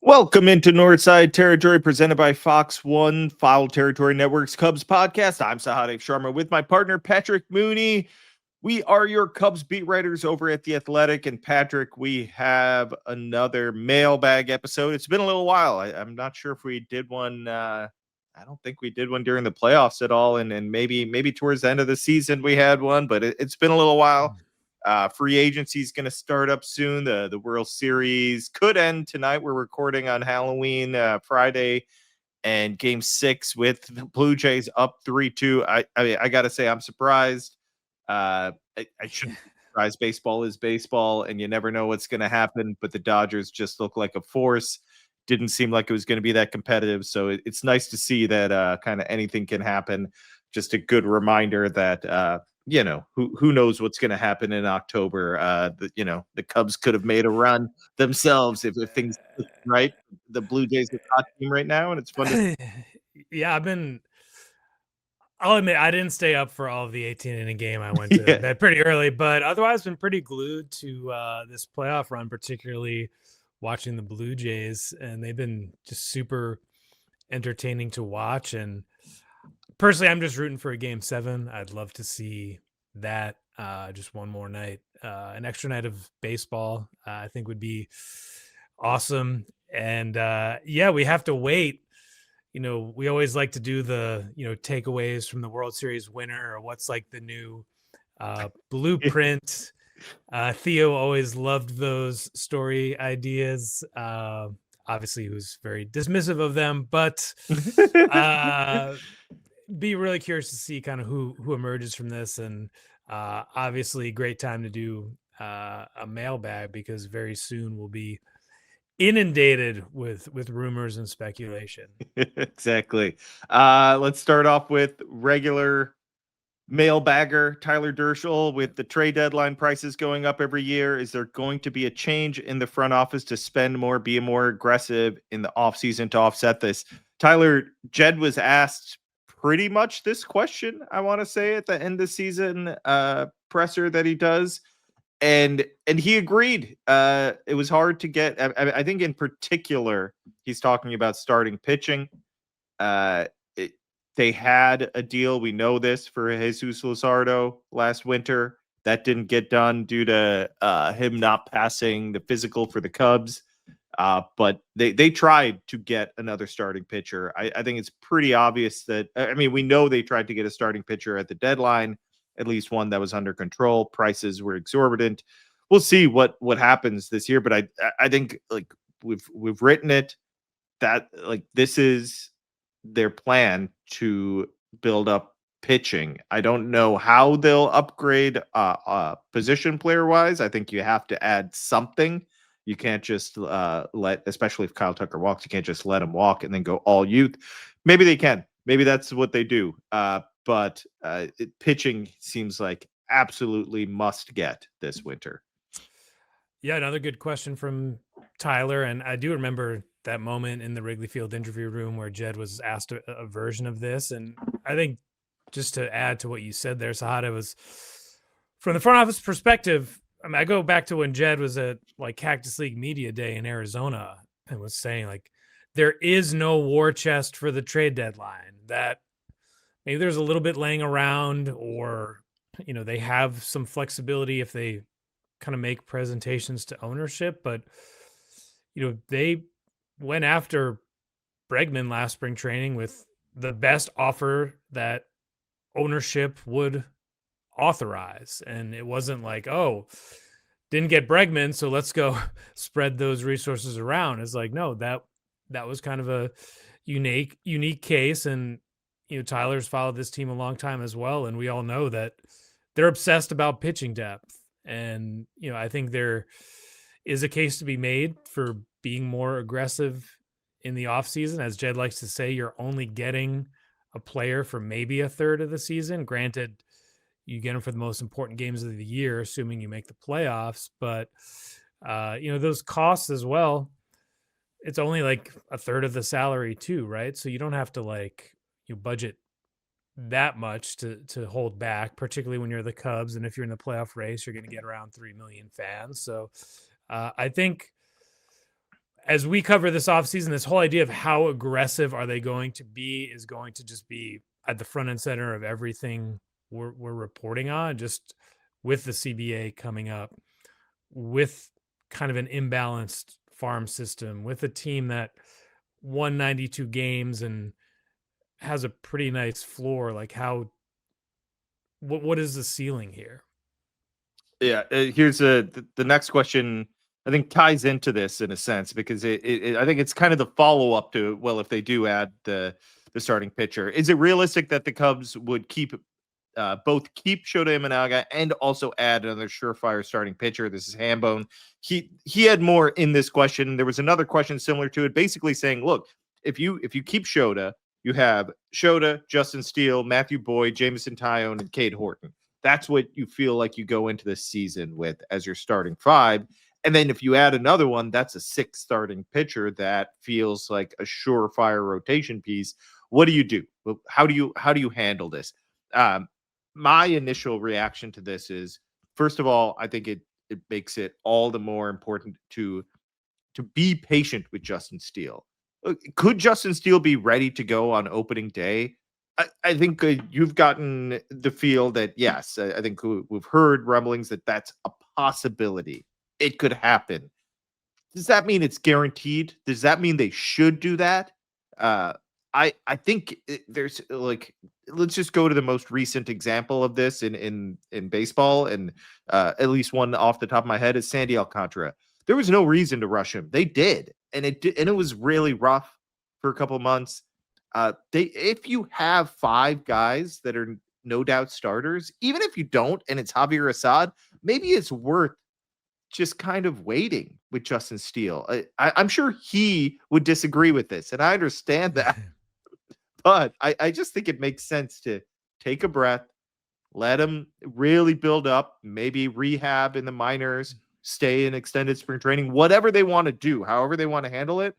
Welcome into Northside Territory, presented by Fox One, Foul Territory Network's Cubs podcast. I'm Sahadev Sharma with my partner, Patrick Mooney. We are your Cubs beat writers over at The Athletic. And Patrick, we have another mailbag episode. It's been a little while. I'm not sure if we did one. I don't think we did one during the playoffs at all. And maybe towards the end of the season we had one, but it's been a little while. Free agency is going to start up soon. The World Series could end tonight. We're recording on Halloween, Friday, and Game 6 with the Blue Jays up 3-2. I got to say I'm surprised. I shouldn't be surprised. Baseball is baseball, and you never know what's going to happen. But the Dodgers just look like a force. Didn't seem like it was going to be that competitive. So it's nice to see that kind of anything can happen. Just a good reminder that who knows what's going to happen in October. The Cubs could have made a run themselves if things right. The Blue Jays are a hot team right now, and it's fun to Yeah, I'll admit I didn't stay up for all of the 18-inning game. I went to bed pretty early, but otherwise been pretty glued to this playoff run, particularly watching the Blue Jays, and they've been just super entertaining to watch. And personally, I'm just rooting for a Game 7. I'd love to see that just one more night, an extra night of baseball. I think would be awesome. And we have to wait. We always like to do the, takeaways from the World Series winner or what's like the new blueprint. Theo always loved those story ideas. Obviously, he was very dismissive of them, but be really curious to see kind of who emerges from this. And obviously, great time to do a mailbag because very soon we'll be inundated with rumors and speculation. Exactly. Let's start off with regular mailbagger Tyler Dershel. With the trade deadline prices going up every year, is there going to be a change in the front office to spend more, be more aggressive in the offseason to offset this? Tyler, Jed was asked pretty much this question, I want to say, at the end of season presser that he does. And he agreed. It was hard to get. I think in particular, he's talking about starting pitching. They had a deal. We know this for Jesus Luzardo last winter. That didn't get done due to him not passing the physical for the Cubs. But they tried to get another starting pitcher. I think it's pretty obvious that, we know they tried to get a starting pitcher at the deadline, at least one that was under control. Prices were exorbitant. We'll see what happens this year, but I think like we've written it that like this is their plan to build up pitching. I don't know how they'll upgrade position player wise. I think you have to add something. You can't just especially if Kyle Tucker walks, you can't just let him walk and then go all youth. Maybe they can. Maybe that's what they do. But pitching seems like absolutely must get this winter. Yeah, another good question from Tyler. And I do remember that moment in the Wrigley Field interview room where Jed was asked a version of this. And I think just to add to what you said there, Sahadev, was from the front office perspective. I go back to when Jed was at like Cactus League Media Day in Arizona and was saying like, there is no war chest for the trade deadline. That maybe there's a little bit laying around, or, they have some flexibility if they kind of make presentations to ownership. But, they went after Bregman last spring training with the best offer that ownership would authorize. And it wasn't like, oh, didn't get Bregman, so let's go spread those resources around. It's like, no, that was kind of a unique case. And, Tyler's followed this team a long time as well. And we all know that they're obsessed about pitching depth. And, I think there is a case to be made for being more aggressive in the offseason. As Jed likes to say, you're only getting a player for maybe a third of the season. Granted, you get them for the most important games of the year, assuming you make the playoffs. But, those costs as well, it's only like a third of the salary too, right? So you don't have to like you budget that much to hold back, particularly when you're the Cubs. And if you're in the playoff race, you're going to get around 3 million fans. So I think as we cover this offseason, this whole idea of how aggressive are they going to be is going to just be at the front and center of everything we're reporting on, just with the CBA coming up, with kind of an imbalanced farm system, with a team that won 92 games and has a pretty nice floor. Like what is the ceiling here? Yeah, here's the next question. I think ties into this in a sense because I think it's kind of the follow up to, well, if they do add the starting pitcher, is it realistic that the Cubs would both keep Shota Imanaga and also add another surefire starting pitcher? This is Hambone. He had more in this question. There was another question similar to it, basically saying, look, if you keep Shota, you have Shota, Justin Steele, Matthew Boyd, Jameson Tyone, and Cade Horton. That's what you feel like you go into this season with as your starting five. And then if you add another one, that's a sixth starting pitcher that feels like a surefire rotation piece. What do you do? How do you handle this? My initial reaction to this is, first of all, I think it makes it all the more important to be patient with Justin Steele. Could Justin Steele be ready to go on opening day? I think you've gotten the feel that, yes, I think we've heard rumblings that that's a possibility. It could happen. Does that mean it's guaranteed? Does that mean they should do that? I think there's like, let's just go to the most recent example of this in baseball, and at least one off the top of my head is Sandy Alcantara. There was no reason to rush him. They did, and it was really rough for a couple of months. If you have five guys that are no doubt starters, even if you don't, and it's Javier Assad, maybe it's worth just kind of waiting with Justin Steele. I'm sure he would disagree with this, and I understand that, but I just think it makes sense to take a breath, let him really build up, maybe rehab in the minors, stay in extended spring training, whatever they want to do, however they want to handle it.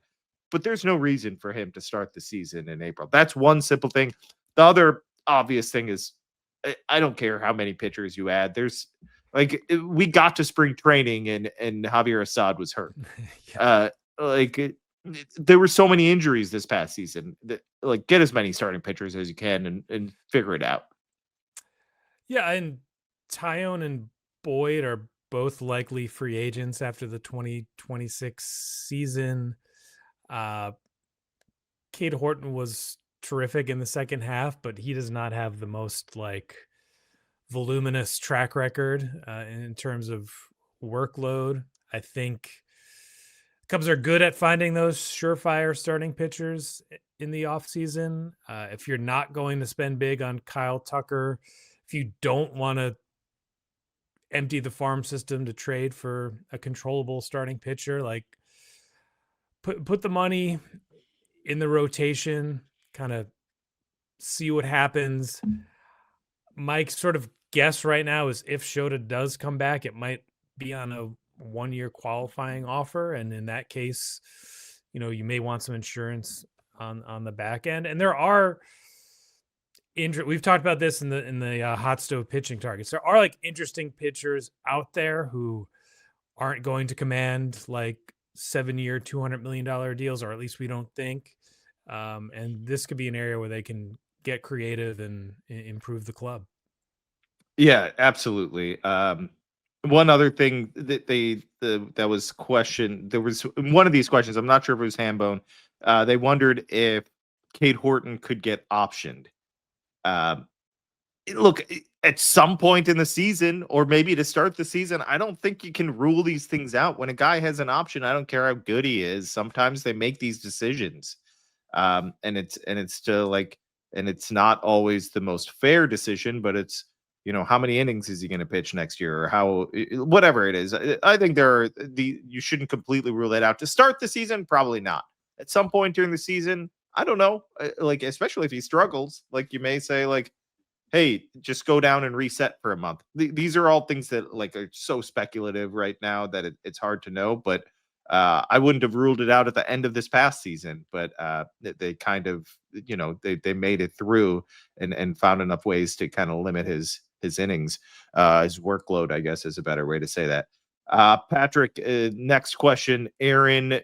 But there's no reason for him to start the season in April. That's one simple thing. The other obvious thing is, I don't care how many pitchers you add. There's like, we got to spring training and Javier Assad was hurt. Yeah. There were so many injuries this past season that, like, get as many starting pitchers as you can and figure it out. Yeah, and Tyone and Boyd are both likely free agents after the 2026 season. Cade Horton was terrific in the second half, but he does not have the most like voluminous track record in terms of workload. I think Cubs are good at finding those surefire starting pitchers in the offseason. If you're not going to spend big on Kyle Tucker, if you don't want to empty the farm system to trade for a controllable starting pitcher, like put the money in the rotation, kind of see what happens. My sort of guess right now is if Shota does come back, it might be on a 1-year qualifying offer, and in that case, you may want some insurance on the back end. And there are we've talked about this in the hot stove pitching targets. There are like interesting pitchers out there who aren't going to command like 7-year, $200 million deals, or at least we don't think. And this could be an area where they can get creative and improve the club. Yeah, absolutely. One other thing that that was questioned, there was one of these questions, I'm not sure if it was Hambone. They wondered if Cade Horton could get optioned. Look, at some point in the season, or maybe to start the season, I don't think you can rule these things out. When a guy has an option, I don't care how good he is. Sometimes they make these decisions. And it's still like, and it's not always the most fair decision, but it's, how many innings is he going to pitch next year, or how, whatever it is. I think you shouldn't completely rule it out. To start the season, probably not. At some point during the season, I don't know, like, especially if he struggles, like, you may say, like, hey, just go down and reset for a month. These are all things that, like, are so speculative right now that it's hard to know, but I wouldn't have ruled it out at the end of this past season, but they kind of, they made it through and found enough ways to kind of limit his innings, his workload, I guess is a better way to say that. Patrick, next question. Aaron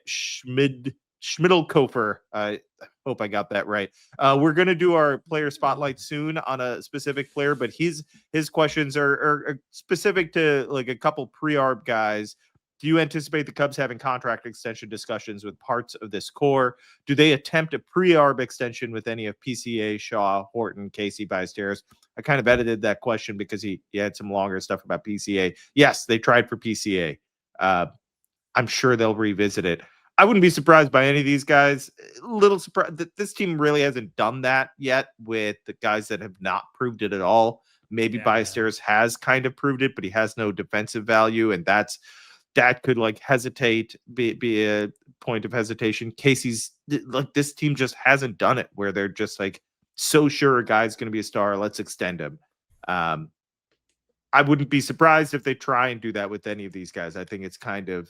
Schmidlkofer. I hope I got that right. We're going to do our player spotlight soon on a specific player, but his questions are specific to like a couple pre-arb guys. Do you anticipate the Cubs having contract extension discussions with parts of this core? Do they attempt a pre-arb extension with any of PCA, Shaw, Horton, Casey, Ballesteros? I kind of edited that question because he had some longer stuff about PCA. Yes, they tried for PCA. I'm sure they'll revisit it. I wouldn't be surprised by any of these guys. A little surprised that this team really hasn't done that yet with the guys that have not proved it at all. Maybe Ballesteros has kind of proved it, but he has no defensive value, and that could like be a point of hesitation. Casey's like, this team just hasn't done it where they're just like so sure a guy's going to be a star. Let's extend him. I wouldn't be surprised if they try and do that with any of these guys. I think it's kind of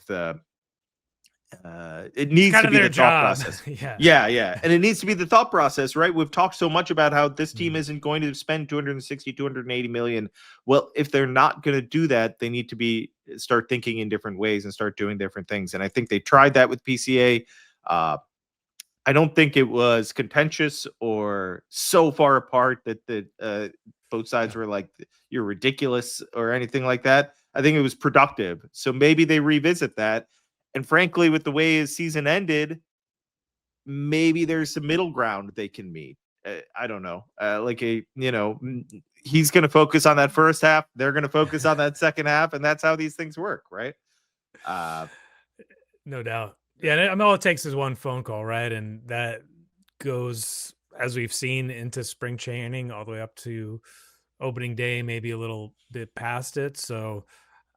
it needs to be the thought process. Yeah. And it needs to be the thought process, right? We've talked so much about how this team isn't going to spend 260, 280 million. Well, if they're not going to do that, they need to start thinking in different ways and start doing different things. And I think they tried that with PCA. I don't think it was contentious or so far apart that both sides were like, you're ridiculous or anything like that. I think it was productive. So maybe they revisit that. And frankly, with the way his season ended, maybe there's some middle ground they can meet. I don't know. He's going to focus on that first half. They're going to focus on that second half. And that's how these things work, right? No doubt. Yeah. I mean, all it takes is one phone call, right? And that goes, as we've seen, into spring training all the way up to opening day, maybe a little bit past it. So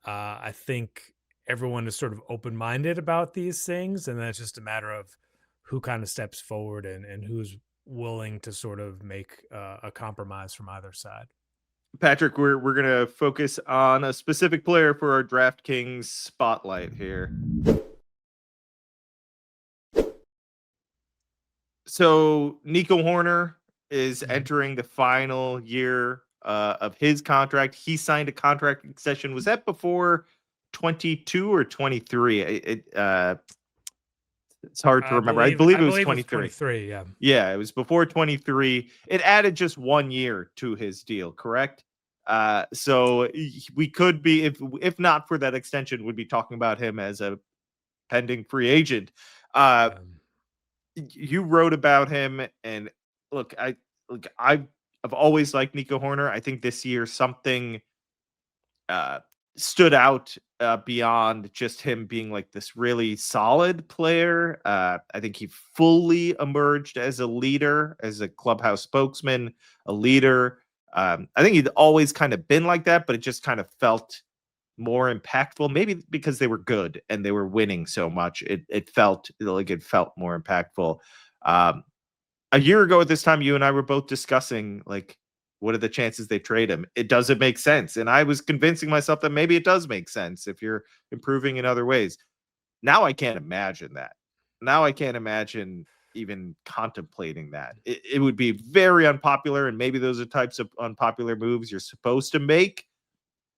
I think everyone is sort of open-minded about these things, and that's just a matter of who kind of steps forward and who's willing to sort of make a compromise from either side. Patrick, we're going to focus on a specific player for our DraftKings spotlight here. So Nico Hoerner is entering the final year of his contract. He signed a contract extension. Was that before 22 or 23? It's hard to remember. I believe it was 23. Yeah, it was before 23. It added just 1 year to his deal, correct? So we could be, if not for that extension, would be talking about him as a pending free agent. You wrote about him, and look, I've always liked Nico Hoerner. I think this year something stood out beyond just him being like this really solid player. I think he fully emerged as a leader, as a clubhouse spokesman, a leader. I think he'd always kind of been like that, but it just kind of felt more impactful, maybe because they were good and they were winning so much. It felt more impactful. A year ago at this time, you and I were both discussing like, what are the chances they trade him? It doesn't make sense. And I was convincing myself that maybe it does make sense if you're improving in other ways. Now I can't imagine that. Now I can't imagine even contemplating that. It would be very unpopular, and maybe those are types of unpopular moves you're supposed to make.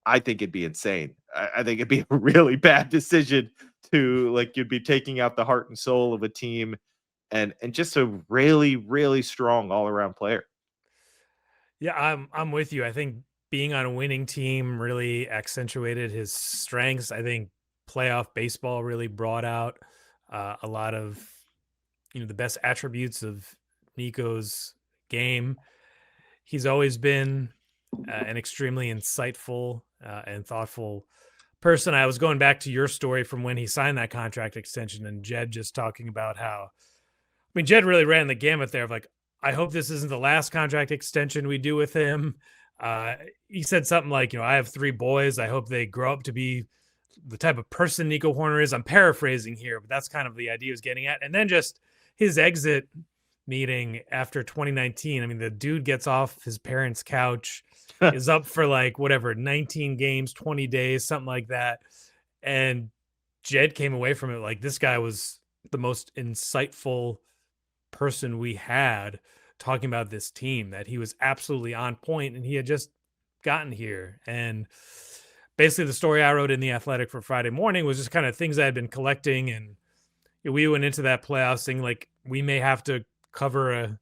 I think it'd be insane. I think it'd be a really bad decision to, like, you'd be taking out the heart and soul of a team and just a really, really strong all-around player. Yeah, I'm with you. I think being on a winning team really accentuated his strengths. I think playoff baseball really brought out a lot of the best attributes of Nico's game. He's always been an extremely insightful and thoughtful person. I was going back to your story from when he signed that contract extension, and Jed just talking about how, Jed really ran the gamut there of like, I hope this isn't the last contract extension we do with him. He said something like, I have 3 boys. I hope they grow up to be the type of person Nico Hoerner is. I'm paraphrasing here, but that's kind of the idea he was getting at. And then just his exit meeting after 2019. The dude gets off his parents' couch, is up for 19 games, 20 days, something like that. And Jed came away from it like, this guy was the most insightful person we had talking about this team, that he was absolutely on point and he had just gotten here. And basically the story I wrote in The Athletic for Friday morning was just kind of things I had been collecting. And we went into that playoffs thing like we may have to cover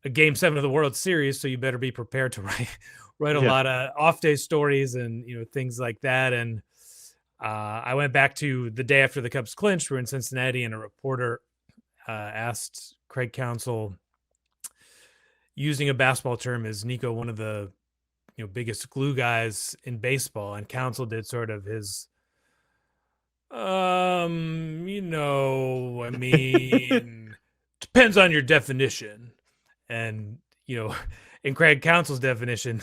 a game 7 of the World Series, so you better be prepared to write a lot of off day stories and things like that. And I went back to the day after the Cubs clinched. We're in Cincinnati, and a reporter asked Craig Counsell, using a basketball term, is Nico one of the biggest glue guys in baseball? And Counsell did sort of his I mean, depends on your definition. And in Craig Counsell's definition,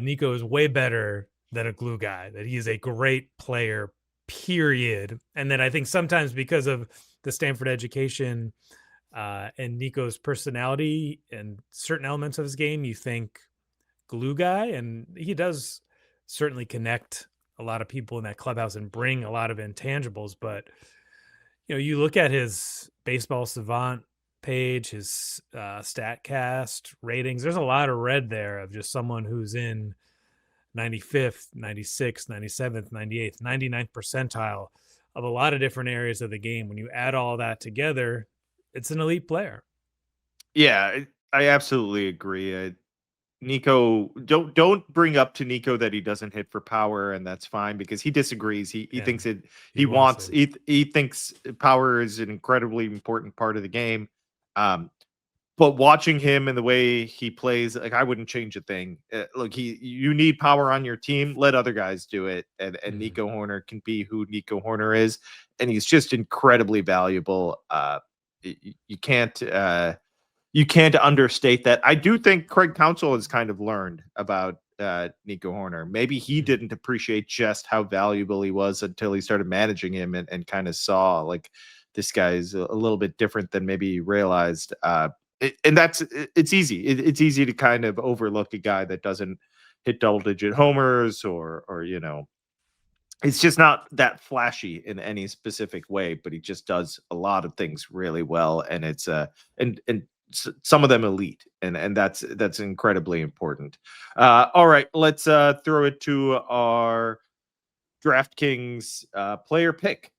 Nico is way better than a glue guy, that he is a great player, period. And then I think sometimes because of the Stanford education and Nico's personality and certain elements of his game, you think glue guy, and he does certainly connect a lot of people in that clubhouse and bring a lot of intangibles. But you look at his Baseball Savant page, his StatCast ratings, there's a lot of red there of just someone who's in 95th, 96th, 97th, 98th, 99th percentile of a lot of different areas of the game. When you add all that together, it's an elite player. Yeah, I absolutely agree. Nico, don't bring up to Nico that he doesn't hit for power, and that's fine, because he disagrees. He thinks it. He thinks power is an incredibly important part of the game. But watching him and the way he plays, like, I wouldn't change a thing. Look, you need power on your team. Let other guys do it, and Nico Hoerner can be who Nico Hoerner is, and he's just incredibly valuable. You can't understate that. I do think Craig Counsell has kind of learned about Nico Hoerner. Maybe he didn't appreciate just how valuable he was until he started managing him and kind of saw, like, this guy's a little bit different than maybe he realized. It's easy. It's easy to kind of overlook a guy that doesn't hit double-digit homers or it's just not that flashy in any specific way, but he just does a lot of things really well, and it's and some of them elite, and that's incredibly important. All right, let's throw it to our DraftKings player pick.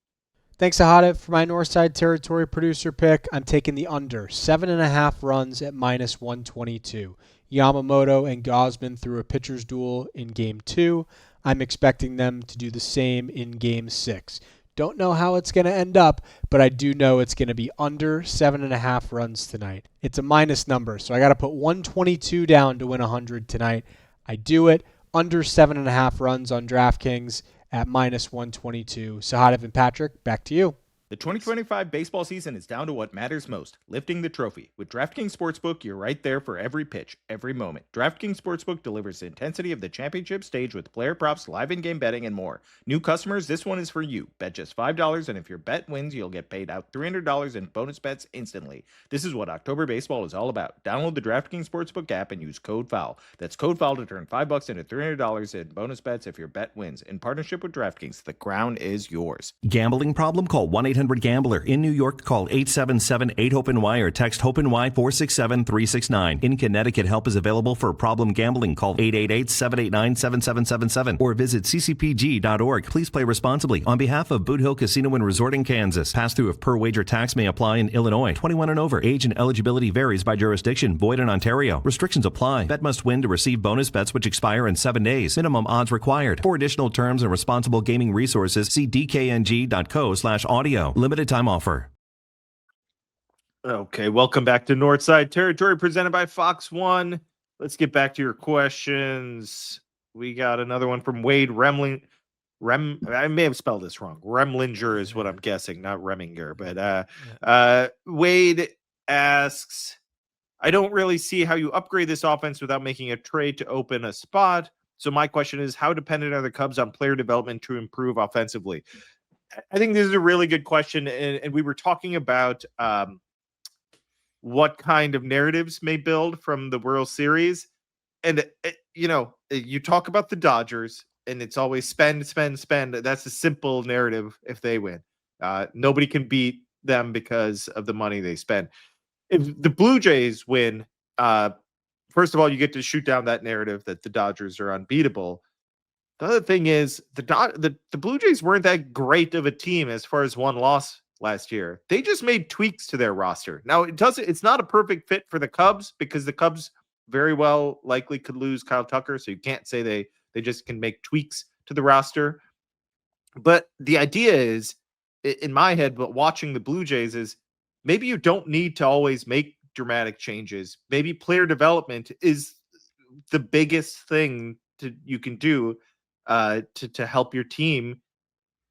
Thanks, Sahadev. For my Northside Territory producer pick, I'm taking the under 7.5 runs at -122. Yamamoto and Gausman threw a pitcher's duel in Game 2. I'm expecting them to do the same in Game 6. Don't know how it's going to end up, but I do know it's going to be under 7.5 runs tonight. It's a minus number, so I got to put 122 down to win 100 tonight. I do it under 7.5 runs on DraftKings at -122. Sahadev and Patrick, back to you. The 2025 baseball season is down to what matters most, lifting the trophy. With DraftKings Sportsbook, you're right there for every pitch, every moment. DraftKings Sportsbook delivers the intensity of the championship stage with player props, live in-game betting, and more. New customers, this one is for you. Bet just $5, and if your bet wins, you'll get paid out $300 in bonus bets instantly. This is what October baseball is all about. Download the DraftKings Sportsbook app and use code FOUL. That's code FOUL to turn $5 into $300 in bonus bets if your bet wins. In partnership with DraftKings, the crown is yours. Gambling problem? Call 1-800-GAMBLER. In New York, call 877-8-HOPE-NY or text HOPE-NY 467-369. In Connecticut, help is available for problem gambling. Call 888-789-7777 or visit ccpg.org. Please play responsibly. On behalf of Boot Hill Casino and Resort in Kansas, pass-through of per-wager tax may apply in Illinois. 21 and over. Age and eligibility varies by jurisdiction. Void in Ontario. Restrictions apply. Bet must win to receive bonus bets which expire in 7 days. Minimum odds required. For additional terms and responsible gaming resources, see dkng.co/audio. Limited time offer. Okay, welcome back to Northside Territory, presented by Fox One. Let's get back to your questions. We got another one from Wade Remling. I may have spelled this wrong. Remlinger is what I'm guessing, not Reminger. But Wade asks, I don't really see how you upgrade this offense without making a trade to open a spot. So my question is, how dependent are the Cubs on player development to improve offensively? I think this is a really good question, and we were talking about what kind of narratives may build from the World Series. And, you talk about the Dodgers, and it's always spend, spend, spend. That's a simple narrative if they win. Nobody can beat them because of the money they spend. If the Blue Jays win, first of all, you get to shoot down that narrative that the Dodgers are unbeatable. The other thing is the Blue Jays weren't that great of a team as far as one loss last year. They just made tweaks to their roster. Now it's not a perfect fit for the Cubs because the Cubs very well likely could lose Kyle Tucker. So you can't say they just can make tweaks to the roster. But the idea is in my head, but watching the Blue Jays is maybe you don't need to always make dramatic changes. Maybe player development is the biggest thing you can do to help your team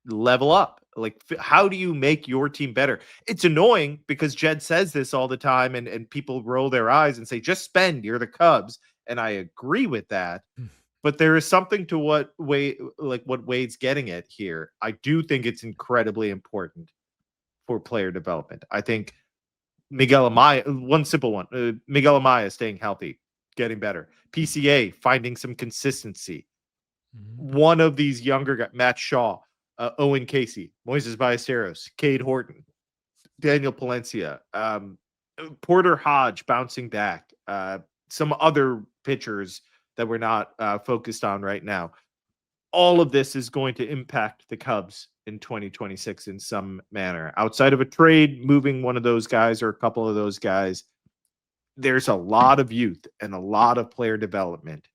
level up. Like, how do you make your team better? It's annoying because Jed says this all the time, and people roll their eyes and say, just spend, you're the Cubs. And I agree with that. But there is something to what Wade's getting at here. I do think it's incredibly important for player development. I think Miguel Amaya, one simple one, Miguel Amaya staying healthy, getting better. PCA finding some consistency. One of these younger guys, Matt Shaw, Owen Casey, Moises Ballesteros, Cade Horton, Daniel Palencia, Porter Hodge bouncing back, some other pitchers that we're not focused on right now. All of this is going to impact the Cubs in 2026 in some manner. Outside of a trade, moving one of those guys or a couple of those guys, there's a lot of youth and a lot of player development.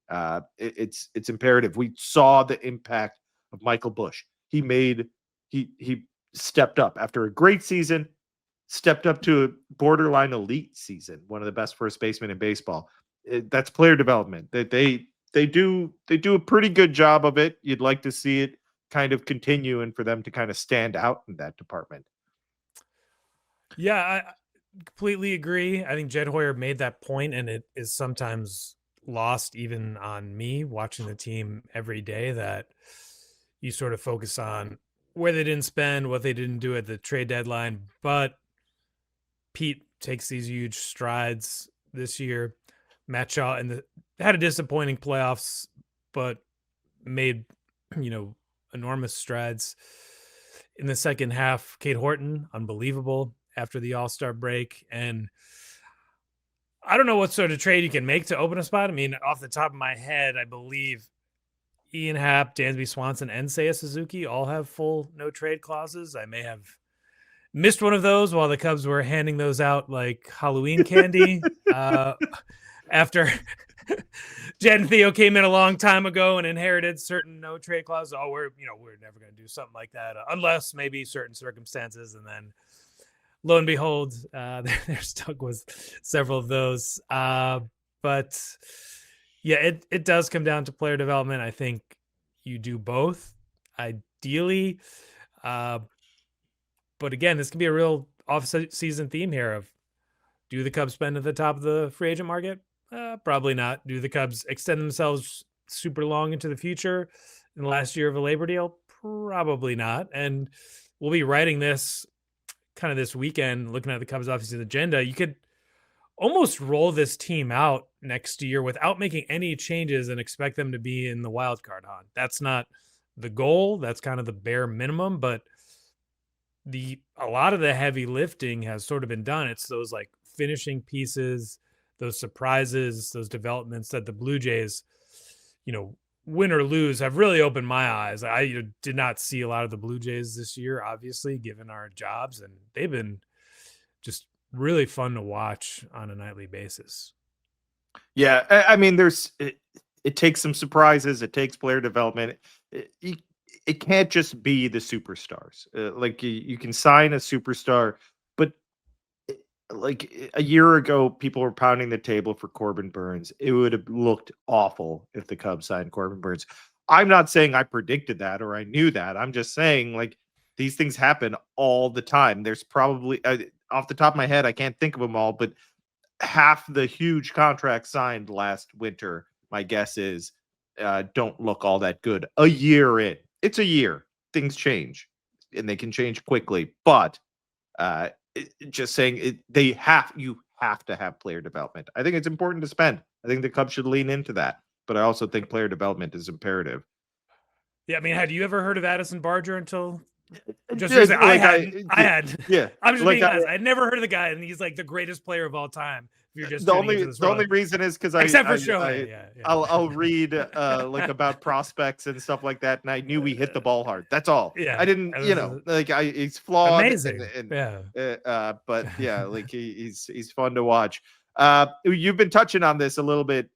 It's imperative. We saw the impact of Michael Busch. He stepped up after a great season, stepped up to a borderline elite season, one of the best first basemen in baseball. That's player development. That they do a pretty good job of it. You'd like to see it kind of continue and for them to kind of stand out in that department. Yeah, I completely agree. I think Jed Hoyer made that point, and it is sometimes lost even on me watching the team every day, that you sort of focus on where they didn't spend, what they didn't do at the trade deadline. But Pete takes these huge strides this year. Matt Shaw had a disappointing playoffs, but made, enormous strides in the second half. Cade Horton, unbelievable after the All-Star break. And I don't know what sort of trade you can make to open a spot. I mean, off the top of my head, I believe Ian Happ, Dansby Swanson, and Seiya Suzuki all have full no trade clauses. I may have missed one of those while the Cubs were handing those out like Halloween candy. After Jed and Theo came in a long time ago and inherited certain no trade clauses. Oh, we're never going to do something like that unless maybe certain circumstances. And then lo and behold, they're stuck with several of those. But yeah, it does come down to player development. I think you do both ideally. But again, this can be a real off-season theme here of, do the Cubs spend at the top of the free agent market? Probably not. Do the Cubs extend themselves super long into the future in the last year of a labor deal? Probably not. And we'll be writing this kind of this weekend, looking at the Cubs offseason agenda. You could almost roll this team out next year without making any changes and expect them to be in the wild card hunt. That's not the goal. That's kind of the bare minimum, but a lot of the heavy lifting has sort of been done. It's those like finishing pieces, those surprises, those developments that the Blue Jays, win or lose, have really opened my eyes. I did not see a lot of the Blue Jays this year, obviously, given our jobs, and they've been just really fun to watch on a nightly basis. Yeah, I mean, it takes some surprises. It takes player development. It can't just be the superstars. Like you can sign a superstar, but like a year ago, people were pounding the table for Corbin Burns. It would have looked awful if the Cubs signed Corbin Burns. I'm not saying I predicted that or I knew that. I'm just saying, like, these things happen all the time. There's probably, off the top of my head, I can't think of them all, but half the huge contracts signed last winter, my guess is, don't look all that good a year in. It's a year. Things change, and they can change quickly. But just saying, you have to have player development. I think it's important to spend. I think the Cubs should lean into that. But I also think player development is imperative. Yeah, I mean, had you ever heard of Addison Barger until just Yeah, I had? Yeah, I'm just like being honest. I'd never heard of the guy, and he's like the greatest player of all time. you're just the tuning into only this the only world. reason is because Except for Shohei, yeah. I'll read like about prospects and stuff like that, and I knew he hit the ball hard. That's all. Yeah, I didn't, that you was know, like he's flawed amazing. and Yeah. but yeah, like he's fun to watch. You've been touching on this a little bit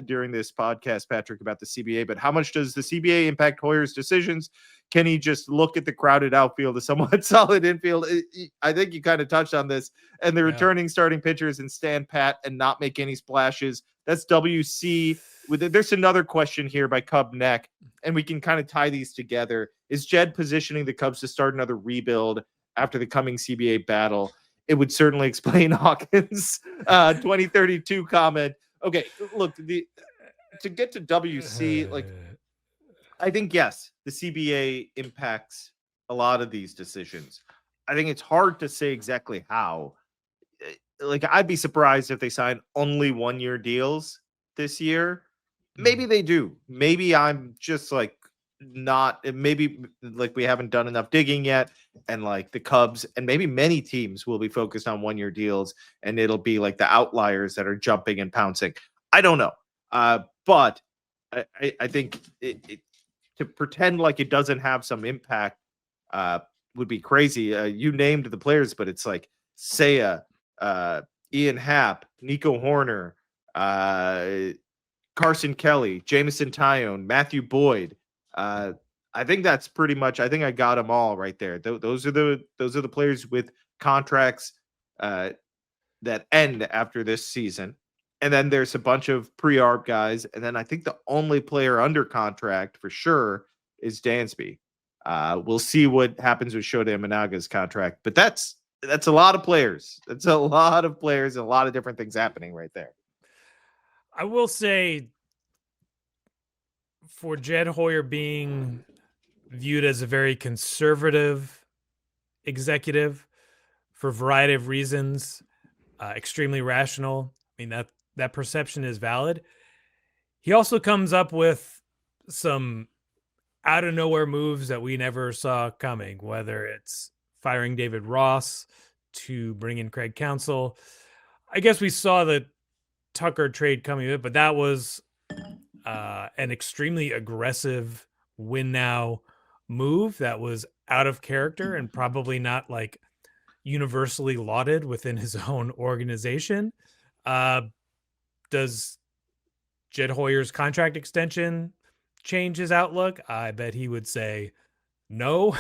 during this podcast, Patrick, about the CBA, but how much does the CBA impact Hoyer's decisions? Can he just look at the crowded outfield, a somewhat solid infield? I think you kind of touched on this, and the returning starting pitchers and stand pat and not make any splashes. That's WC. There's another question here by Cub Neck, and we can kind of tie these together. Is Jed positioning the Cubs to start another rebuild after the coming CBA battle? It would certainly explain Hawkins' 2032 comment. Okay, look, to get to WC, like, I think, yes, the CBA impacts a lot of these decisions. I think it's hard to say exactly how. Like, I'd be surprised if they sign only 1-year deals this year. Maybe they do. Maybe I'm just like maybe like we haven't done enough digging yet, and like the Cubs and maybe many teams will be focused on 1-year deals, and it'll be like the outliers that are jumping and pouncing. I don't know. But I think to pretend like it doesn't have some impact would be crazy. You named the players, but it's like Seiya, Ian Happ, Nico Hoerner, Carson Kelly, Jameson Tyone, Matthew Boyd. I think that's pretty much. I think I got them all right there. Those are the players with contracts that end after this season, and then there's a bunch of pre-arb guys, and then I think the only player under contract for sure is Dansby. We'll see what happens with Shota Imanaga's contract, but that's a lot of players. That's a lot of players and a lot of different things happening right there. I will say, for Jed Hoyer being viewed as a very conservative executive for a variety of reasons, extremely rational. I mean, that perception is valid. He also comes up with some out of nowhere moves that we never saw coming, whether it's firing David Ross to bring in Craig Counsell. I guess we saw the Tucker trade coming, but that was an extremely aggressive win now move that was out of character and probably not like universally lauded within his own organization. Does Jed Hoyer's contract extension change his outlook? I bet he would say no.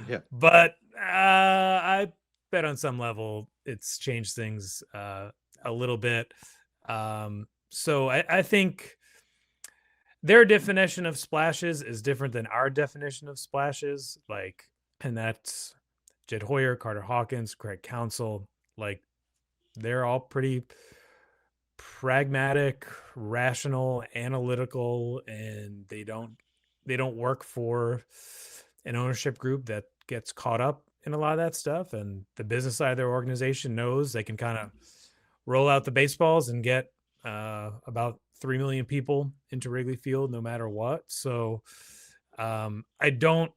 Yeah. But I bet on some level it's changed things a little bit. So I think their definition of splashes is different than our definition of splashes. Like, and that's Jed Hoyer, Carter Hawkins, Craig Counsell. Like, they're all pretty pragmatic, rational, analytical, and they don't work for an ownership group that gets caught up in a lot of that stuff. And the business side of their organization knows they can kind of roll out the baseballs and get about 3 million people into Wrigley Field no matter what. So I don't,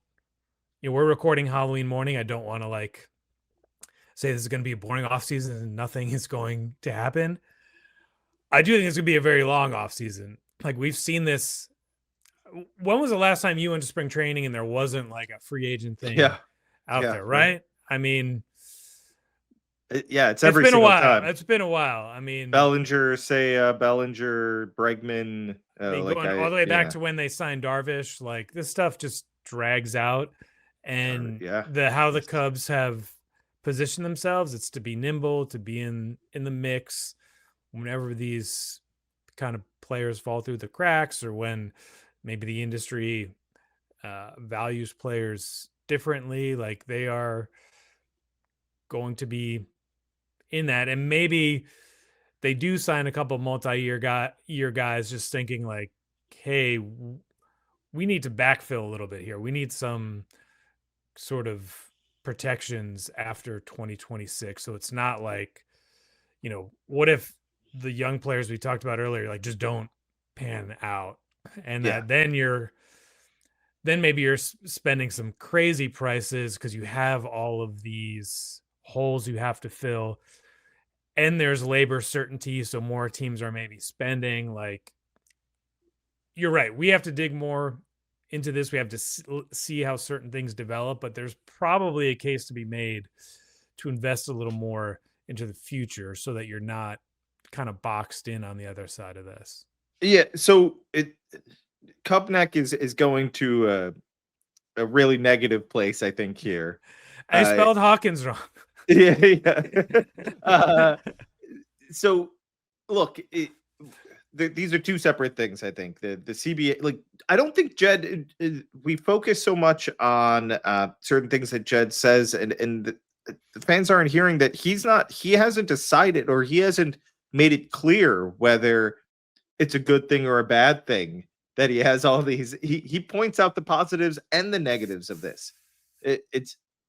we're recording Halloween morning. I don't want to like say this is going to be a boring offseason and nothing is going to happen. I do think it's going to be a very long offseason. Like, we've seen this. When was the last time you went to spring training and there wasn't like a free agent thing out there, right? I mean, it's every been single a while. time. It's been a while. I mean, Bellinger, Bregman, going all the way back to when they signed Darvish. Like, this stuff just drags out, and how the Cubs have positioned themselves, it's to be nimble, to be in the mix whenever these kind of players fall through the cracks, or when maybe the industry values players differently. Like, they are going to be in that, and maybe they do sign a couple multi-year guys just thinking like, hey, we need to backfill a little bit here. We need some sort of protections after 2026. So it's not like, what if the young players we talked about earlier, like, just don't pan out, and that then maybe you're spending some crazy prices because you have all of these holes you have to fill. and there's labor certainty, so more teams are maybe spending. Like, you're right. We have to dig more into this. We have to see how certain things develop, but there's probably a case to be made to invest a little more into the future so that you're not kind of boxed in on the other side of this. Yeah. So Cupneck is going to a really negative place, I think, here. I spelled Hawkins wrong. Yeah. So look, these are two separate things. I think the CBA, like, I don't think Jed, we focus so much on certain things that Jed says, and the fans aren't hearing that he hasn't decided, or he hasn't made it clear whether it's a good thing or a bad thing that he has all these. He points out the positives and the negatives of this.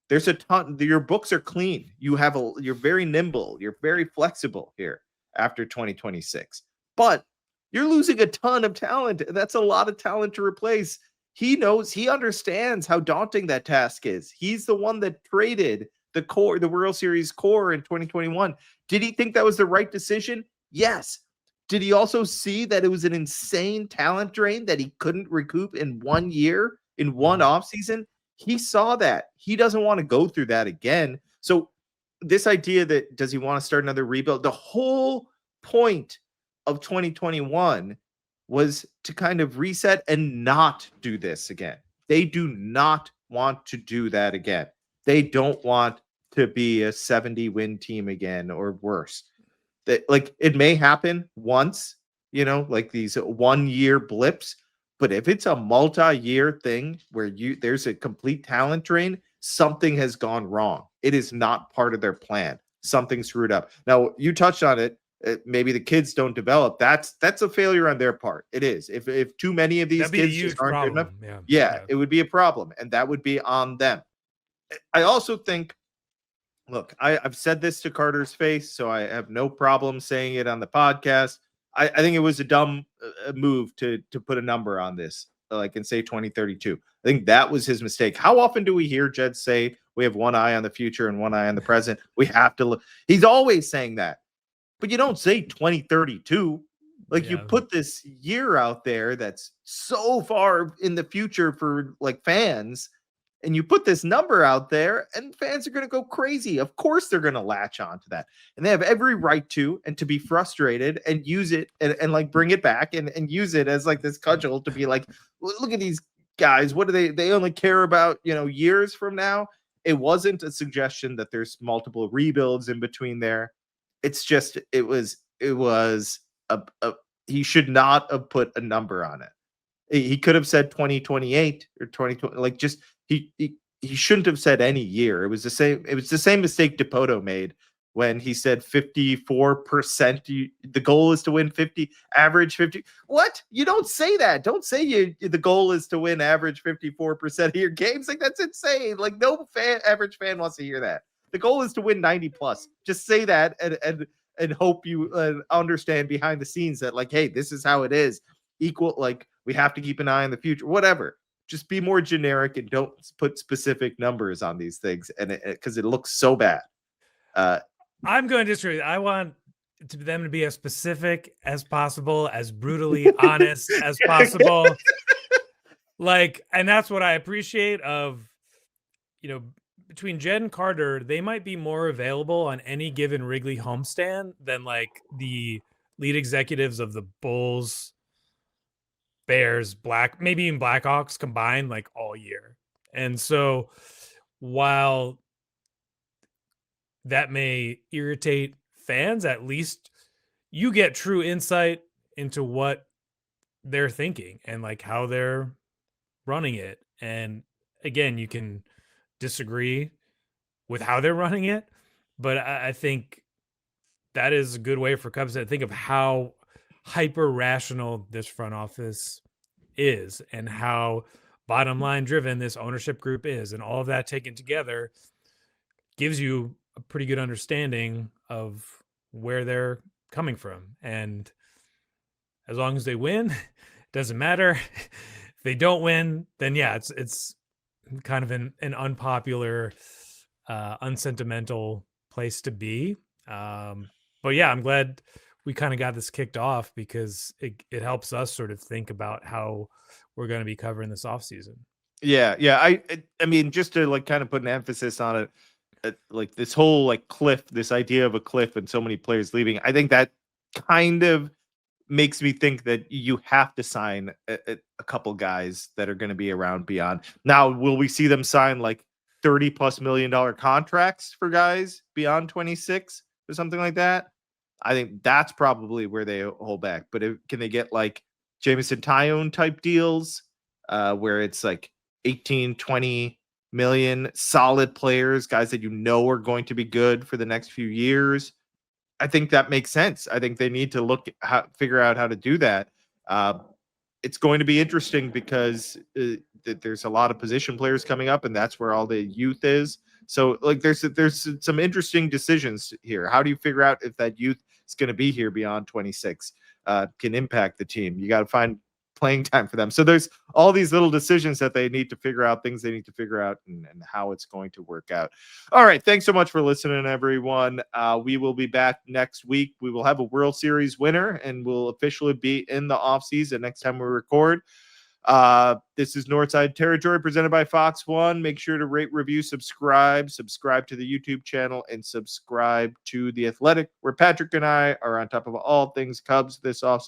There's a ton. Your books are clean. You're very nimble. You're very flexible here after 2026, but you're losing a ton of talent. That's a lot of talent to replace. He understands how daunting that task is. He's the one that traded the World Series core in 2021. Did he think that was the right decision? Yes. Did he also see that it was an insane talent drain that he couldn't recoup in 1 year, in one offseason? He saw that. He doesn't want to go through that again. So this idea that, does he want to start another rebuild? The whole point of 2021 was to kind of reset and not do this again. They do not want to do that again. They don't want to be a 70-win team again or worse. That, like, it may happen once, like these 1 year blips, but if it's a multi-year thing where there's a complete talent drain, something has gone wrong. It is not part of their plan. Something screwed up. Now, you touched on it. Maybe the kids don't develop. That's a failure on their part. It is. If too many of these kids just aren't good enough, yeah, it would be a problem, and that would be on them. I also think, look, I've said this to Carter's face, so I have no problem saying it on the podcast. I think it was a dumb move to put a number on this, like, and say 2032. I think that was his mistake. How often do we hear Jed say we have one eye on the future and one eye on the present? We have to look. He's always saying that, but you don't say 2032. Like, you put this year out there that's so far in the future for, like, fans, and you put this number out there, and fans are going to go crazy. Of course, they're going to latch on to that, and they have every right to, and to be frustrated and use it and like bring it back and use it as like this cudgel to be like, look at these guys. What do they only care about, years from now? It wasn't a suggestion that there's multiple rebuilds in between there. It's just, it was he should not have put a number on it. He could have said 2028 or 2020, like, just, he shouldn't have said any year. It was the same mistake DePoto made when he said 54%. The goal is to win 50, average 50. What? You don't say that. Don't say the goal is to win average 54% of your games. Like, that's insane. Like, no average fan wants to hear that. The goal is to win 90 plus. Just say that and hope you understand behind the scenes that, like, hey, this is how it is. Equal, like, we have to keep an eye on the future, whatever. Just be more generic and don't put specific numbers on these things, and because it looks so bad. I'm going to disagree. I want them to be as specific as possible, as brutally honest as possible. Like, and that's what I appreciate of, between Jed and Carter, they might be more available on any given Wrigley homestand than like the lead executives of the Bulls, Bears, maybe even Blackhawks combined, like, all year. And so while that may irritate fans, at least you get true insight into what they're thinking and like how they're running it. And again, you can disagree with how they're running it, but I think that is a good way for Cubs to think of how hyper rational this front office is and how bottom line driven this ownership group is, and all of that taken together gives you a pretty good understanding of where they're coming from. And as long as they win, it doesn't matter. If they don't win, then yeah, it's kind of an unsentimental place to be. But yeah, I'm glad we kind of got this kicked off because it helps us sort of think about how we're going to be covering this offseason. Yeah. I mean, just to like kind of put an emphasis on it, like this whole like cliff, this idea of a cliff and so many players leaving, I think that kind of makes me think that you have to sign a couple guys that are going to be around beyond. Now, will we see them sign like $30+ million contracts for guys beyond 26 or something like that? I think that's probably where they hold back. But can they get like Jameson Tyone type deals where it's like 18, 20 million solid players, guys that you know are going to be good for the next few years? I think that makes sense. I think they need to figure out how to do that. It's going to be interesting because there's a lot of position players coming up, and that's where all the youth is. So, like, there's some interesting decisions here. How do you figure out if that youth is going to be here beyond 26? Can impact the team. You got to find playing time for them. So there's all these little decisions that they need to figure out, things they need to figure out, and how it's going to work out. All right. Thanks so much for listening, everyone. We will be back next week. We will have a World Series winner, and we'll officially be in the offseason next time we record. This is Northside Territory presented by Fox One. Make sure to rate, review, subscribe to the YouTube channel, and subscribe to The Athletic, where Patrick and I are on top of all things Cubs this offseason.